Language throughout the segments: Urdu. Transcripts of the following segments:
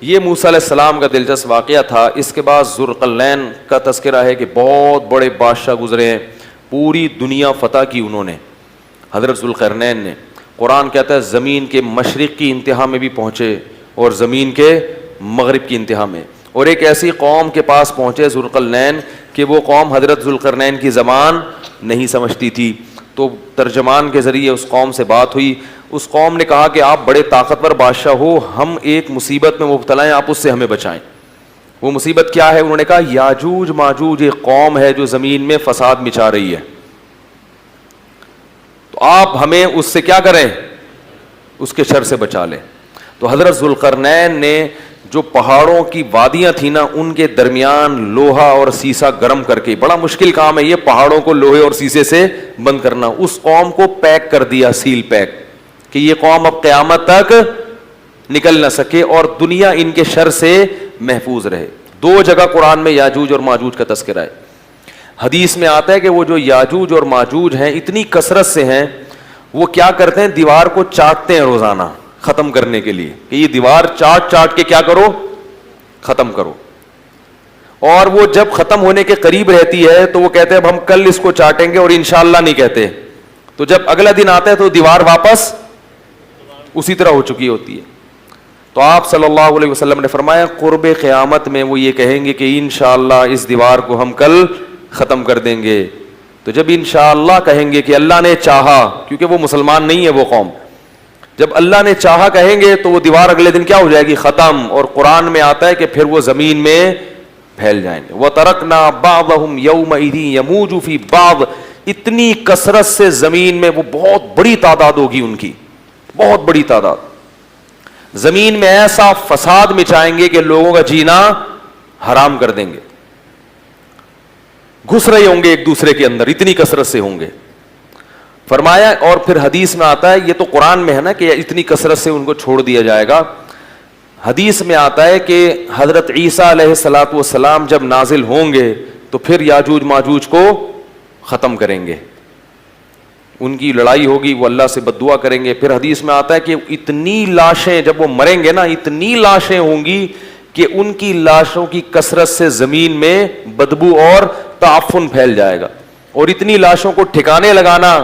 یہ موسیٰ علیہ السلام کا دلچسپ واقعہ تھا. اس کے بعد ذوالقرنین کا تذکرہ ہے کہ بہت بڑے بادشاہ گزرے ہیں, پوری دنیا فتح کی انہوں نے, حضرت ذوالقرنین نے. قرآن کہتا ہے زمین کے مشرق کی انتہا میں بھی پہنچے اور زمین کے مغرب کی انتہا میں, اور ایک ایسی قوم کے پاس پہنچے ذوالقرنین کہ وہ قوم حضرت ذوالقرنین کی زبان نہیں سمجھتی تھی. تو ترجمان کے ذریعے اس قوم سے بات ہوئی. اس قوم نے کہا کہ آپ بڑے طاقتور بادشاہ ہو, ہم ایک مصیبت میں مبتلا ہیں, آپ اس سے ہمیں بچائیں. وہ مصیبت کیا ہے؟ انہوں نے کہا یاجوج ماجوج ایک قوم ہے جو زمین میں فساد مچا رہی ہے, تو آپ ہمیں اس سے کیا کریں, اس کے شر سے بچا لیں. تو حضرت ذوالقرنین نے جو پہاڑوں کی وادیاں تھیں نا, ان کے درمیان لوہا اور سیسا گرم کر کے, بڑا مشکل کام ہے یہ پہاڑوں کو لوہے اور سیسے سے بند کرنا, اس قوم کو پیک کر دیا, سیل پیک, کہ یہ قوم اب قیامت تک نکل نہ سکے اور دنیا ان کے شر سے محفوظ رہے. 2 جگہ قرآن میں یاجوج اور ماجوج کا تذکرہ ہے. حدیث میں آتا ہے کہ وہ جو یاجوج اور ماجوج ہیں اتنی کثرت سے ہیں, وہ کیا کرتے ہیں, دیوار کو چاٹتے ہیں روزانہ ختم کرنے کے لیے, کہ یہ دیوار چاٹ چاٹ کے کیا کرو, ختم کرو. اور وہ جب ختم ہونے کے قریب رہتی ہے تو وہ کہتے ہیں اب ہم کل اس کو چاٹیں گے, اور انشاءاللہ نہیں کہتے. تو جب اگلا دن آتا ہے تو دیوار واپس اسی طرح ہو چکی ہوتی ہے. تو آپ صلی اللہ علیہ وسلم نے فرمایا قرب قیامت میں وہ یہ کہیں گے کہ انشاءاللہ اس دیوار کو ہم کل ختم کر دیں گے. تو جب انشاءاللہ کہیں گے کہ اللہ نے چاہا, کیونکہ وہ مسلمان نہیں ہے وہ قوم, جب اللہ نے چاہا کہیں گے تو وہ دیوار اگلے دن کیا ہو جائے گی, ختم. اور قرآن میں آتا ہے کہ پھر وہ زمین میں پھیل جائیں گے. وَتَرَكْنَا بَعْضَهُمْ يَوْمَئِذٍ يَمُوجُ فِي بَعْضٍ, اتنی کثرت سے زمین میں وہ بہت بڑی تعداد ہوگی ان کی, بہت بڑی تعداد. زمین میں ایسا فساد مچائیں گے کہ لوگوں کا جینا حرام کر دیں گے, گھس رہے ہوں گے ایک دوسرے کے اندر, اتنی کثرت سے ہوں گے. فرمایا, اور پھر حدیث میں آتا ہے, یہ تو قرآن میں ہے نا کہ اتنی کثرت سے ان کو چھوڑ دیا جائے گا. حدیث میں آتا ہے کہ حضرت عیسیٰ علیہ الصلاۃ والسلام جب نازل ہوں گے تو پھر یاجوج ماجوج کو ختم کریں گے, ان کی لڑائی ہوگی, وہ اللہ سے بد دعا کریں گے. پھر حدیث میں آتا ہے کہ اتنی لاشیں جب وہ مریں گے نا, اتنی لاشیں ہوں گی کہ ان کی لاشوں کی کثرت سے زمین میں بدبو اور تعفن پھیل جائے گا, اور اتنی لاشوں کو ٹھکانے لگانا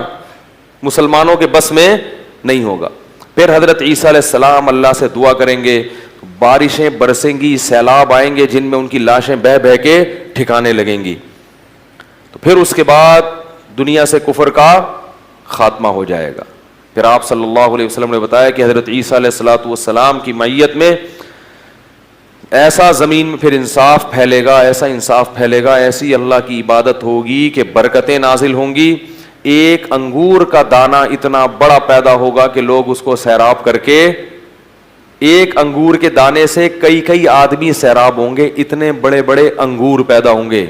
مسلمانوں کے بس میں نہیں ہوگا. پھر حضرت عیسیٰ علیہ السلام اللہ سے دعا کریں گے, بارشیں برسیں گی, سیلاب آئیں گے جن میں ان کی لاشیں بہہ بہہ کے ٹھکانے لگیں گی. تو پھر اس کے بعد دنیا سے کفر کا خاتمہ ہو جائے گا. پھر آپ صلی اللہ علیہ وسلم نے بتایا کہ حضرت عیسیٰ علیہ الصلوۃ والسلام کی معیت میں ایسا زمین میں پھر انصاف پھیلے گا, ایسا انصاف پھیلے گا, ایسی اللہ کی عبادت ہوگی کہ برکتیں نازل ہوں گی. ایک انگور کا دانہ اتنا بڑا پیدا ہوگا کہ لوگ اس کو سیراب کر کے, ایک انگور کے دانے سے کئی کئی آدمی سیراب ہوں گے, اتنے بڑے بڑے انگور پیدا ہوں گے.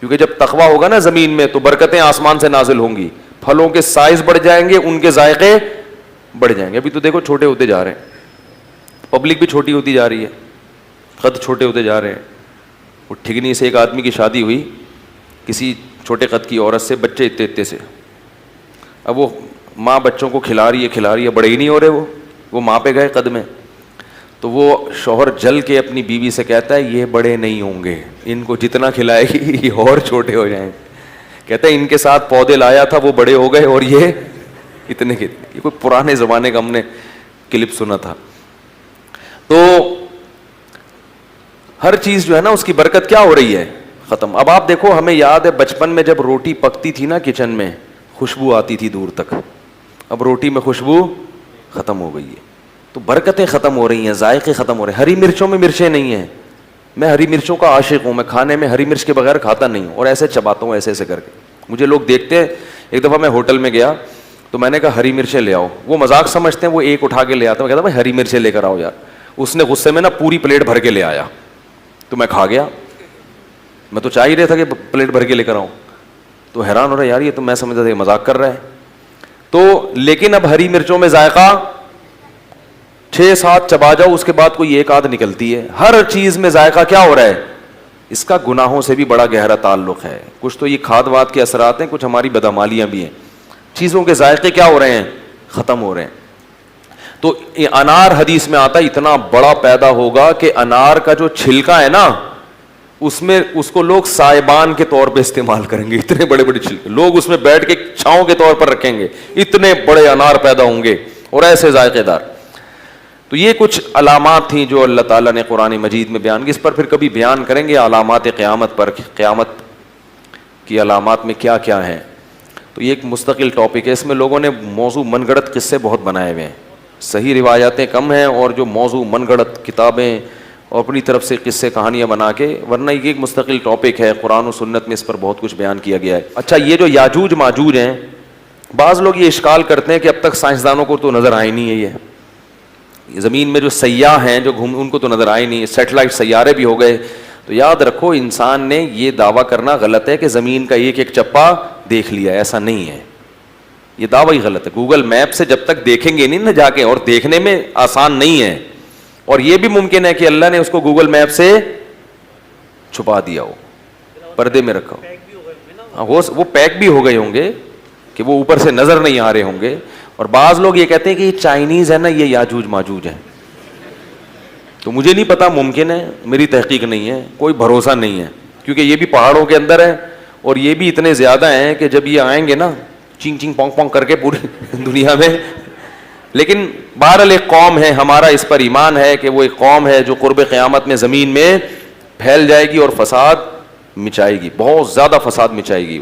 کیونکہ جب تقویٰ ہوگا نا زمین میں تو برکتیں آسمان سے نازل ہوں گی, پھلوں کے سائز بڑھ جائیں گے, ان کے ذائقے بڑھ جائیں گے. ابھی تو دیکھو چھوٹے ہوتے جا رہے ہیں, پبلک بھی چھوٹی ہوتی جا رہی ہے, قد چھوٹے ہوتے جا رہے ہیں. وہ ٹھگنی سے ایک آدمی کی شادی ہوئی کسی چھوٹے قد کی عورت سے, بچے اتنے اتنے سے. اب وہ ماں بچوں کو کھلا رہی ہے, بڑے ہی نہیں ہو رہے, وہ ماں پہ گئے قد میں. تو وہ شوہر جل کے اپنی بیوی سے کہتا ہے یہ بڑے نہیں ہوں گے, ان کو جتنا کھلائے گی یہ اور چھوٹے ہو جائیں. کہتا ہے ان کے ساتھ پودے لایا تھا, وہ بڑے ہو گئے اور یہ اتنے کتنے. یہ کوئی پرانے زمانے کا ہم نے کلپ سنا تھا. تو ہر چیز جو ہے نا اس کی برکت کیا ہو رہی ہے, ختم. اب آپ دیکھو, ہمیں یاد ہے بچپن میں جب روٹی پکتی تھی نا کچن میں, خوشبو آتی تھی دور تک. اب روٹی میں خوشبو ختم ہو گئی ہے, تو برکتیں ختم ہو رہی ہیں, ذائقے ختم ہو رہے ہیں. ہری مرچوں میں مرچیں نہیں ہیں, میں ہری مرچوں کا عاشق ہوں, میں کھانے میں ہری مرچ کے بغیر کھاتا نہیں ہوں, اور ایسے چباتا ہوں ایسے ایسے کر کے. مجھے لوگ دیکھتے ہیں. ایک دفعہ میں ہوٹل میں گیا تو میں نے کہا ہری مرچیں لے آؤ. وہ مذاق سمجھتے ہیں, وہ ایک اٹھا کے لے آتا. میں کہتا بھائی ہری مرچیں لے کر آؤ یار. اس نے غصے میں نا پوری پلیٹ بھر کے لے آیا, تو میں کھا گیا. میں تو چاہ ہی رہا تھا کہ پلیٹ بھر کے لے کر آؤں. تو حیران ہو رہا یار, یہ تو میں سمجھتا تھا کہ مذاق کر رہا ہے. تو لیکن اب ہری مرچوں میں ذائقہ 6-7 چبا جاؤ, اس کے بعد کوئی ایک آدھ نکلتی ہے. ہر چیز میں ذائقہ کیا ہو رہا ہے, اس کا گناہوں سے بھی بڑا گہرا تعلق ہے. کچھ تو یہ کھاد واد کے اثرات ہیں, کچھ ہماری بدعمالیاں بھی ہیں. چیزوں کے ذائقے کیا ہو رہے ہیں, ختم ہو رہے ہیں. تو تو انار حدیث میں آتا ہے اتنا بڑا پیدا ہوگا کہ انار کا جو چھلکا ہے نا اس میں اس کو لوگ سائبان کے طور پہ استعمال کریں گے. اتنے بڑے بڑے چھلکے لوگ اس میں بیٹھ کے چھاؤں کے طور پر رکھیں گے. اتنے بڑے انار پیدا ہوں گے اور ایسے ذائقے دار. تو یہ کچھ علامات تھیں جو اللہ تعالیٰ نے قرآن مجید میں بیان کی. اس پر پھر کبھی بیان کریں گے علامات قیامت پر, قیامت کی علامات میں کیا کیا ہیں. تو یہ ایک مستقل ٹاپک ہے. اس میں لوگوں نے موضوع من گڑت قصے بہت بنائے ہوئے ہیں. صحیح روایاتیں کم ہیں اور جو موضوع من گڑت کتابیں اور اپنی طرف سے قصے کہانیاں بنا کے, ورنہ یہ ایک مستقل ٹاپک ہے. قرآن و سنت میں اس پر بہت کچھ بیان کیا گیا ہے. اچھا, یہ جو یاجوج ماجوج ہیں, بعض لوگ یہ اشکال کرتے ہیں کہ اب تک سائنسدانوں کو تو نظر آئی نہیں ہے. یہ زمین میں جو سیاح ہیں جو ان کو تو نظر آئے نہیں. سیٹلائٹ سیارے بھی ہو گئے. تو یاد رکھو انسان نے یہ دعویٰ کرنا غلط ہے کہ زمین کا ایک ایک چپا دیکھ لیا. ایسا نہیں ہے, یہ دعویٰ ہی غلط ہے. گوگل میپ سے جب تک دیکھیں گے نہیں نہ جا کے, اور دیکھنے میں آسان نہیں ہے, اور یہ بھی ممکن ہے کہ اللہ نے اس کو گوگل میپ سے چھپا دیا ہو, پردے میں رکھا ہو. وہ پیک بھی ہو گئے ہوں گے کہ وہ اوپر سے نظر نہیں آ رہے ہوں گے. اور بعض لوگ یہ کہتے ہیں کہ یہ چائنیز ہے نا, یہ یاجوج ماجوج ہیں. تو مجھے نہیں پتا, ممکن ہے, میری تحقیق نہیں ہے, کوئی بھروسہ نہیں ہے, کیونکہ یہ بھی پہاڑوں کے اندر ہے اور یہ بھی اتنے زیادہ ہیں کہ جب یہ آئیں گے نا چنگ چنگ پونگ پونگ کر کے پوری دنیا میں. لیکن بہرحال ایک قوم ہے, ہمارا اس پر ایمان ہے کہ وہ ایک قوم ہے جو قرب قیامت میں زمین میں پھیل جائے گی اور فساد مچائے گی, بہت زیادہ فساد مچائے گی.